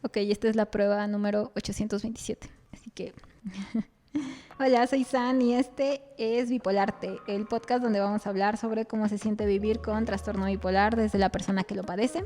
Ok, esta es la prueba número 827. Así que... Hola, soy San y este es Bipolarte, el podcast donde vamos a hablar sobre cómo se siente vivir con trastorno bipolar desde la persona que lo padece,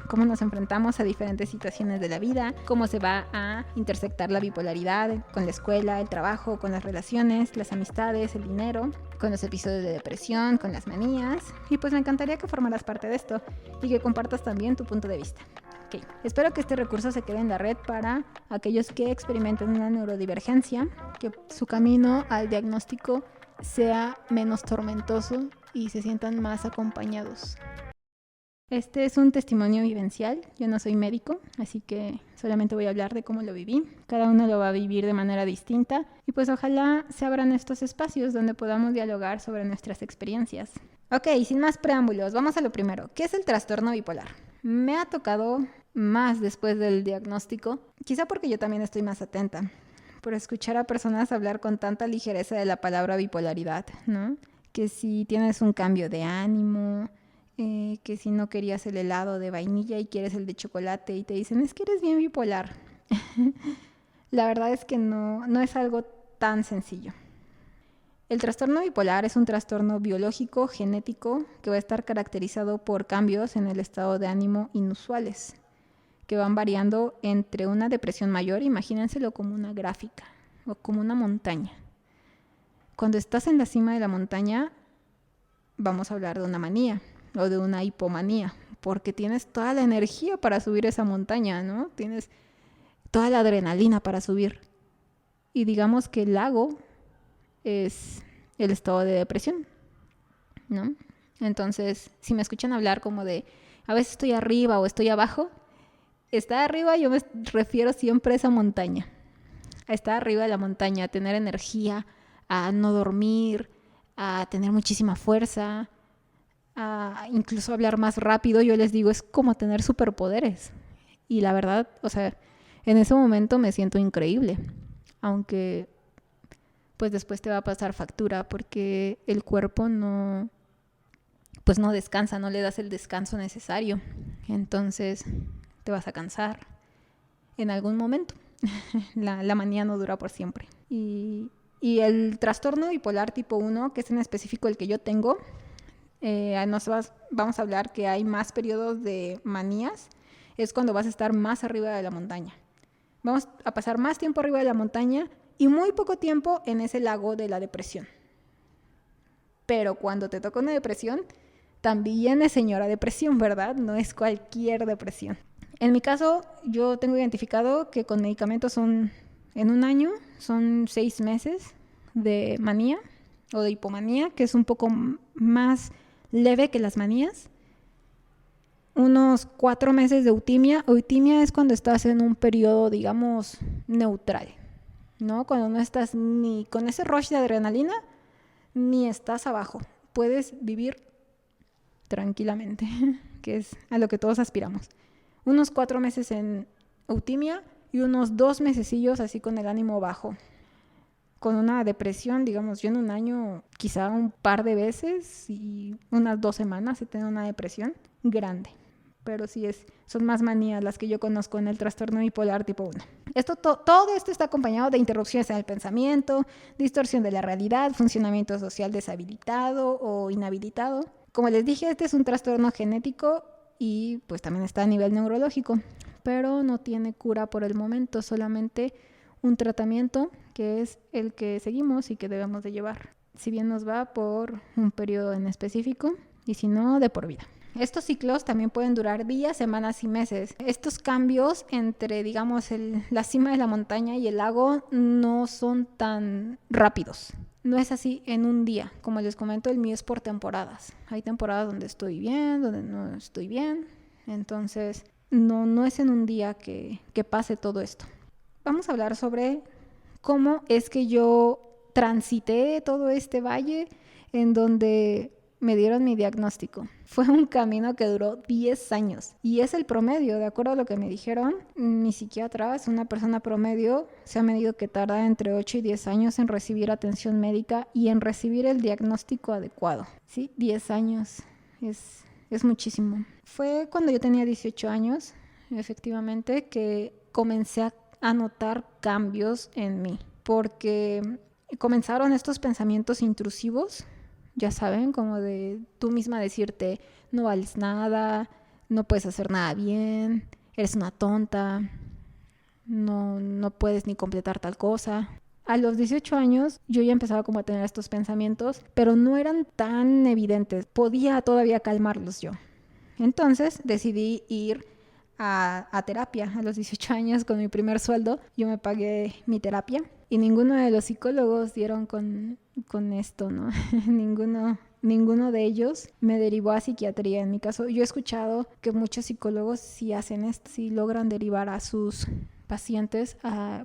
cómo nos enfrentamos a diferentes situaciones de la vida, cómo se va a intersectar la bipolaridad con la escuela, el trabajo, con las relaciones, las amistades, el dinero, con los episodios de depresión, con las manías. Y pues me encantaría que formaras parte de esto y que compartas también tu punto de vista. Okay. Espero que este recurso se quede en la red para aquellos que experimenten una neurodivergencia, que su camino al diagnóstico sea menos tormentoso y se sientan más acompañados. Este es un testimonio vivencial, yo no soy médico, así que solamente voy a hablar de cómo lo viví. Cada uno lo va a vivir de manera distinta y pues ojalá se abran estos espacios donde podamos dialogar sobre nuestras experiencias. Ok, sin más preámbulos, vamos a lo primero. ¿Qué es el trastorno bipolar? Me ha tocado más después del diagnóstico, quizá porque yo también estoy más atenta, por escuchar a personas hablar con tanta ligereza de la palabra bipolaridad, ¿no? Que si tienes un cambio de ánimo, que si no querías el helado de vainilla y quieres el de chocolate y te dicen, es que eres bien bipolar. La verdad es que no es algo tan sencillo. El trastorno bipolar es un trastorno biológico, genético, que va a estar caracterizado por cambios en el estado de ánimo inusuales, que van variando entre una depresión mayor, imagínenselo como una gráfica o como una montaña. Cuando estás en la cima de la montaña, vamos a hablar de una manía o de una hipomanía, porque tienes toda la energía para subir esa montaña, ¿no? Tienes toda la adrenalina para subir. Y digamos que el lago es el estado de depresión, ¿no? Entonces, si me escuchan hablar como de a veces estoy arriba o estoy abajo, estar arriba yo me refiero siempre a esa montaña, a estar arriba de la montaña, a tener energía, a no dormir, a tener muchísima fuerza, a incluso hablar más rápido. Yo les digo, es como tener superpoderes. Y la verdad, o sea, en ese momento me siento increíble, aunque pues después te va a pasar factura porque el cuerpo no descansa, no le das el descanso necesario. Entonces te vas a cansar en algún momento. La manía no dura por siempre. Y el trastorno bipolar tipo 1, que es en específico el que yo tengo, vamos a hablar que hay más periodos de manías, es cuando vas a estar más arriba de la montaña. Vamos a pasar más tiempo arriba de la montaña y muy poco tiempo en ese lago de la depresión. Pero cuando te toca una depresión, también es señora depresión, ¿verdad? No es cualquier depresión. En mi caso, yo tengo identificado que con medicamentos en un año, son 6 meses de manía o de hipomanía, que es un poco más leve que las manías. Unos 4 meses de eutimia. Eutimia es cuando estás en un periodo, digamos, neutral, ¿no? Cuando no estás ni con ese rush de adrenalina, ni estás abajo. Puedes vivir tranquilamente, que es a lo que todos aspiramos. Unos 4 meses en eutimia y unos 2 mesecillos así con el ánimo bajo. Con una depresión, digamos, yo en un año quizá un par de veces y unas 2 semanas he tenido una depresión grande. Pero sí son más manías las que yo conozco en el trastorno bipolar tipo 1. Todo esto está acompañado de interrupciones en el pensamiento, distorsión de la realidad, funcionamiento social deshabilitado o inhabilitado. Como les dije, este es un trastorno genético y pues también está a nivel neurológico, pero no tiene cura por el momento, solamente un tratamiento que es el que seguimos y que debemos de llevar, si bien nos va por un periodo en específico y si no, de por vida. Estos ciclos también pueden durar días, semanas y meses. Estos cambios entre, digamos, la cima de la montaña y el lago no son tan rápidos. No es así en un día. Como les comento, el mío es por temporadas. Hay temporadas donde estoy bien, donde no estoy bien. Entonces, no es en un día que pase todo esto. Vamos a hablar sobre cómo es que yo transité todo este valle en donde me dieron mi diagnóstico. Fue un camino que duró 10 años y es el promedio, de acuerdo a lo que me dijeron. Mi psiquiatra es una persona promedio, se ha medido que tarda entre 8 y 10 años en recibir atención médica y en recibir el diagnóstico adecuado. Sí, 10 años es muchísimo. Fue cuando yo tenía 18 años, efectivamente, que comencé a notar cambios en mí, porque comenzaron estos pensamientos intrusivos, ya saben, como de tú misma decirte, no vales nada, no puedes hacer nada bien, eres una tonta, no puedes ni completar tal cosa. A los 18 años yo ya empezaba como a tener estos pensamientos, pero no eran tan evidentes, podía todavía calmarlos yo. Entonces decidí ir a terapia. A los 18 años, con mi primer sueldo, yo me pagué mi terapia y ninguno de los psicólogos dieron con esto, ¿no? Ninguno de ellos me derivó a psiquiatría. En mi caso, yo he escuchado que muchos psicólogos sí hacen esto, sí logran derivar a sus pacientes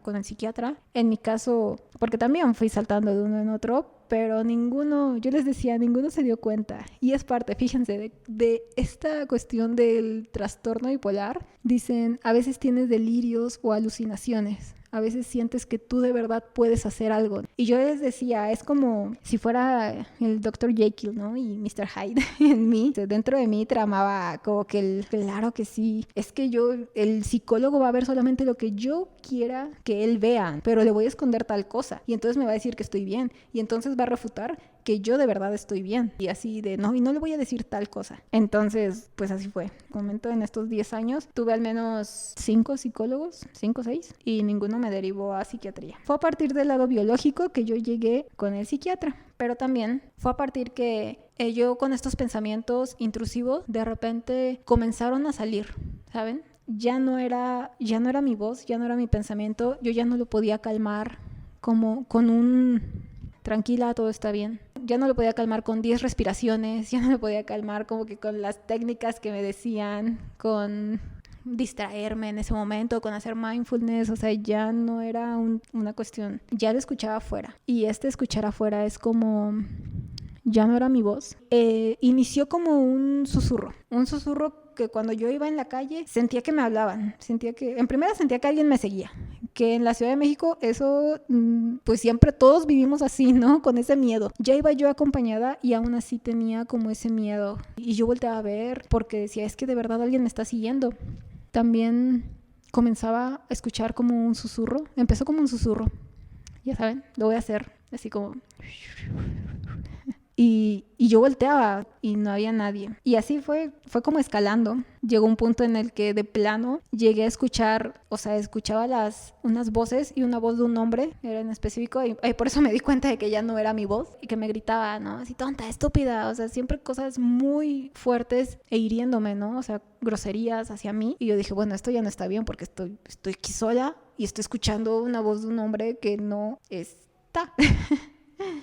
con el psiquiatra. En mi caso, porque también fui saltando de uno en otro, pero ninguno, yo les decía, ninguno se dio cuenta. Y es parte, fíjense, de esta cuestión del trastorno bipolar. Dicen, a veces tienes delirios o alucinaciones. A veces sientes que tú de verdad puedes hacer algo. Y yo les decía, es como si fuera el Dr. Jekyll, ¿no? Y Mr. Hyde en mí. Dentro de mí tramaba como que claro que sí. Es que el psicólogo va a ver solamente lo que yo quiera que él vea, pero le voy a esconder tal cosa. Y entonces me va a decir que estoy bien. Y entonces va a refutar que yo de verdad estoy bien. Y así de, no, y no le voy a decir tal cosa. Entonces, pues así fue. Comento, en estos 10 años tuve al menos 5 psicólogos, 5 o 6, y ninguno me derivó a psiquiatría. Fue a partir del lado biológico que yo llegué con el psiquiatra, pero también fue a partir que yo con estos pensamientos intrusivos de repente comenzaron a salir, ¿saben? Ya no era mi voz, ya no era mi pensamiento, yo ya no lo podía calmar como con un tranquila, todo está bien. Ya no lo podía calmar con 10 respiraciones, ya no lo podía calmar como que con las técnicas que me decían, con distraerme en ese momento, con hacer mindfulness. O sea, ya no era una cuestión, ya lo escuchaba afuera. Y escuchar afuera es como, ya no era mi voz. Inició como un susurro que cuando yo iba en la calle sentía que me hablaban, en primera sentía que alguien me seguía, que en la Ciudad de México eso, pues siempre todos vivimos así, ¿no? Con ese miedo. Ya iba yo acompañada y aún así tenía como ese miedo y yo volteaba a ver porque decía, es que de verdad alguien me está siguiendo. También comenzaba a escuchar como un susurro, empezó como un susurro, ya saben, lo voy a hacer así como... Y yo volteaba y no había nadie. Y así fue como escalando. Llegó un punto en el que de plano llegué a escuchar, o sea, escuchaba unas voces y una voz de un hombre, era en específico, y por eso me di cuenta de que ya no era mi voz y que me gritaba, ¿no? Así, tonta, estúpida, o sea, siempre cosas muy fuertes e hiriéndome, ¿no? O sea, groserías hacia mí. Y yo dije, bueno, esto ya no está bien porque estoy aquí sola y estoy escuchando una voz de un hombre que no está.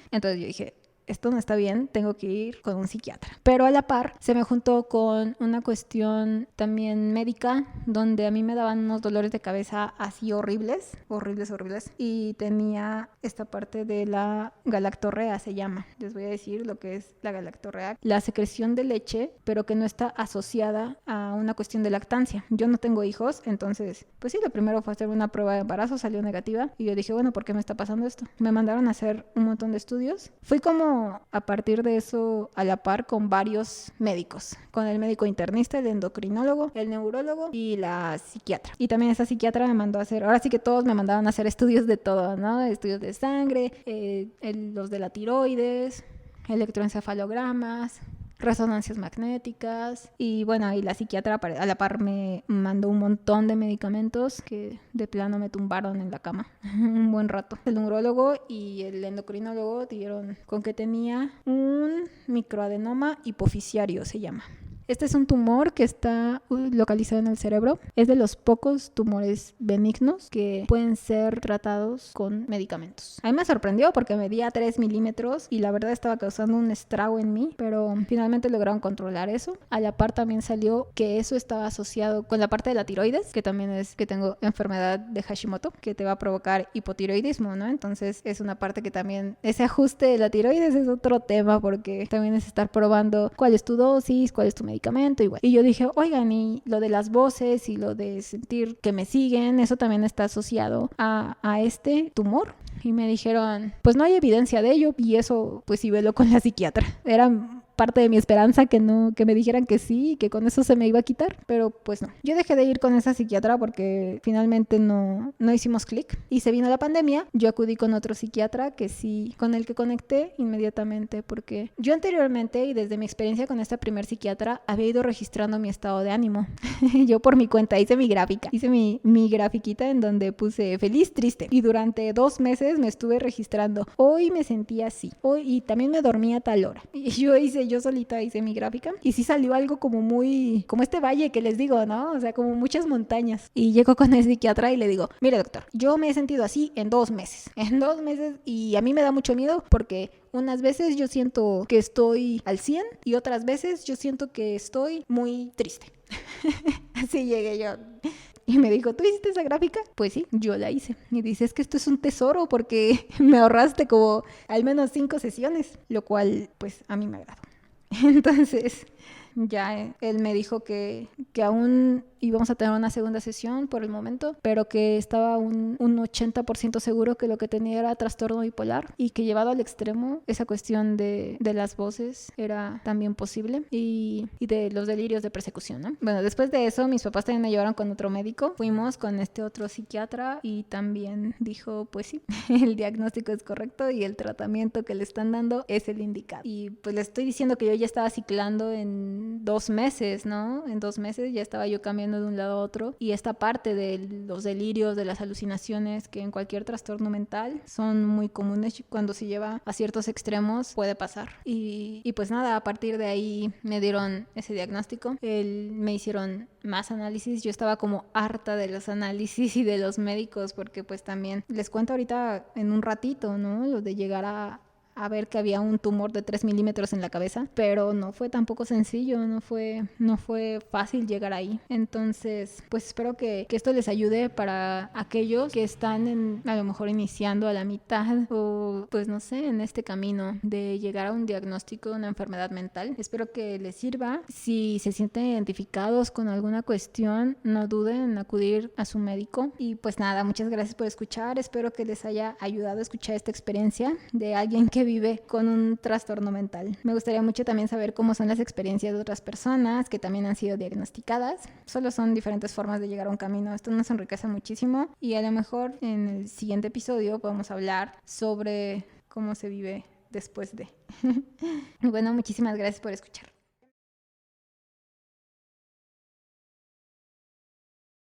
Entonces yo dije, esto no está bien, tengo que ir con un psiquiatra. Pero a la par se me juntó con una cuestión también médica, donde a mí me daban unos dolores de cabeza así horribles. Y tenía esta parte de la galactorrea, se llama. Les voy a decir lo que es la galactorrea. La secreción de leche, pero que no está asociada a una cuestión de lactancia. Yo no tengo hijos, entonces, pues sí, lo primero fue hacer una prueba de embarazo, salió negativa. Y yo dije, bueno, ¿por qué me está pasando esto? Me mandaron a hacer un montón de estudios. Fui como a partir de eso a la par con varios médicos, con el médico internista, el endocrinólogo, el neurólogo y la psiquiatra. Y también esa psiquiatra me mandó a hacer, ahora sí que todos me mandaban a hacer estudios de todo, ¿no? Estudios de sangre, los de la tiroides, electroencefalogramas, resonancias magnéticas. Y bueno, y la psiquiatra a la par me mandó un montón de medicamentos que de plano me tumbaron en la cama un buen rato. El neurólogo y el endocrinólogo dieron con que tenía un microadenoma hipofisiario, se llama. Este es un tumor que está localizado en el cerebro. Es de los pocos tumores benignos que pueden ser tratados con medicamentos. A mí me sorprendió porque medía 3 milímetros y la verdad estaba causando un estrago en mí, pero finalmente lograron controlar eso. A la par también salió que eso estaba asociado con la parte de la tiroides, que también es que tengo enfermedad de Hashimoto, que te va a provocar hipotiroidismo, ¿no? Entonces es una parte que también, ese ajuste de la tiroides es otro tema porque también es estar probando cuál es tu dosis, cuál es tu medicamento. Y yo dije, oigan, y lo de las voces y lo de sentir que me siguen, eso también está asociado a este tumor. Y me dijeron, pues no hay evidencia de ello, y eso pues sí velo con la psiquiatra. Era parte de mi esperanza que no, que me dijeran que sí y que con eso se me iba a quitar, pero pues no. Yo dejé de ir con esa psiquiatra porque finalmente no hicimos clic y se vino la pandemia. Yo acudí con otro psiquiatra que sí, con el que conecté inmediatamente, porque yo anteriormente y desde mi experiencia con esta primer psiquiatra había ido registrando mi estado de ánimo. Yo por mi cuenta hice mi gráfica, hice mi grafiquita en donde puse feliz, triste, y durante 2 meses me estuve registrando. Hoy me sentía así, hoy, y también me dormía a tal hora. Y yo solita hice mi gráfica y sí salió algo como muy, como este valle que les digo, ¿no? O sea, como muchas montañas. Y llego con el psiquiatra y le digo, mire doctor, yo me he sentido así en 2 meses, y a mí me da mucho miedo porque unas veces yo siento que estoy al 100 y otras veces yo siento que estoy muy triste. Así llegué yo. Y me dijo, ¿tú hiciste esa gráfica? Pues sí, yo la hice. Y dice, es que esto es un tesoro porque me ahorraste como al menos 5 sesiones, lo cual pues a mí me agradó. Entonces ya él me dijo que aún íbamos a tener una segunda sesión por el momento, pero que estaba un 80% seguro que lo que tenía era trastorno bipolar y que llevado al extremo esa cuestión de las voces era también posible y de los delirios de persecución, ¿no? Bueno, después de eso mis papás también me llevaron con otro médico, fuimos con este otro psiquiatra y también dijo, pues sí, el diagnóstico es correcto y el tratamiento que le están dando es el indicado. Y pues le estoy diciendo que yo ya estaba ciclando en 2 meses, ¿no? En 2 meses ya estaba yo cambiando de un lado a otro y esta parte de los delirios, de las alucinaciones que en cualquier trastorno mental son muy comunes, cuando se lleva a ciertos extremos puede pasar y pues nada, a partir de ahí me dieron ese diagnóstico, me hicieron más análisis, yo estaba como harta de los análisis y de los médicos porque pues también les cuento ahorita en un ratito, ¿no? Lo de llegar a ver que había un tumor de 3 milímetros en la cabeza, pero no fue tampoco sencillo, no fue fácil llegar ahí. Entonces, pues espero que esto les ayude para aquellos que están a lo mejor iniciando a la mitad o pues no sé, en este camino de llegar a un diagnóstico de una enfermedad mental. Espero que les sirva. Si se sienten identificados con alguna cuestión, no duden en acudir a su médico. Y pues nada, muchas gracias por escuchar. Espero que les haya ayudado a escuchar esta experiencia de alguien que vive con un trastorno mental. Me gustaría mucho también saber cómo son las experiencias de otras personas que también han sido diagnosticadas. Solo son diferentes formas de llegar a un camino. Esto nos enriquece muchísimo y a lo mejor en el siguiente episodio podemos hablar sobre cómo se vive después de. Bueno, muchísimas gracias por escuchar.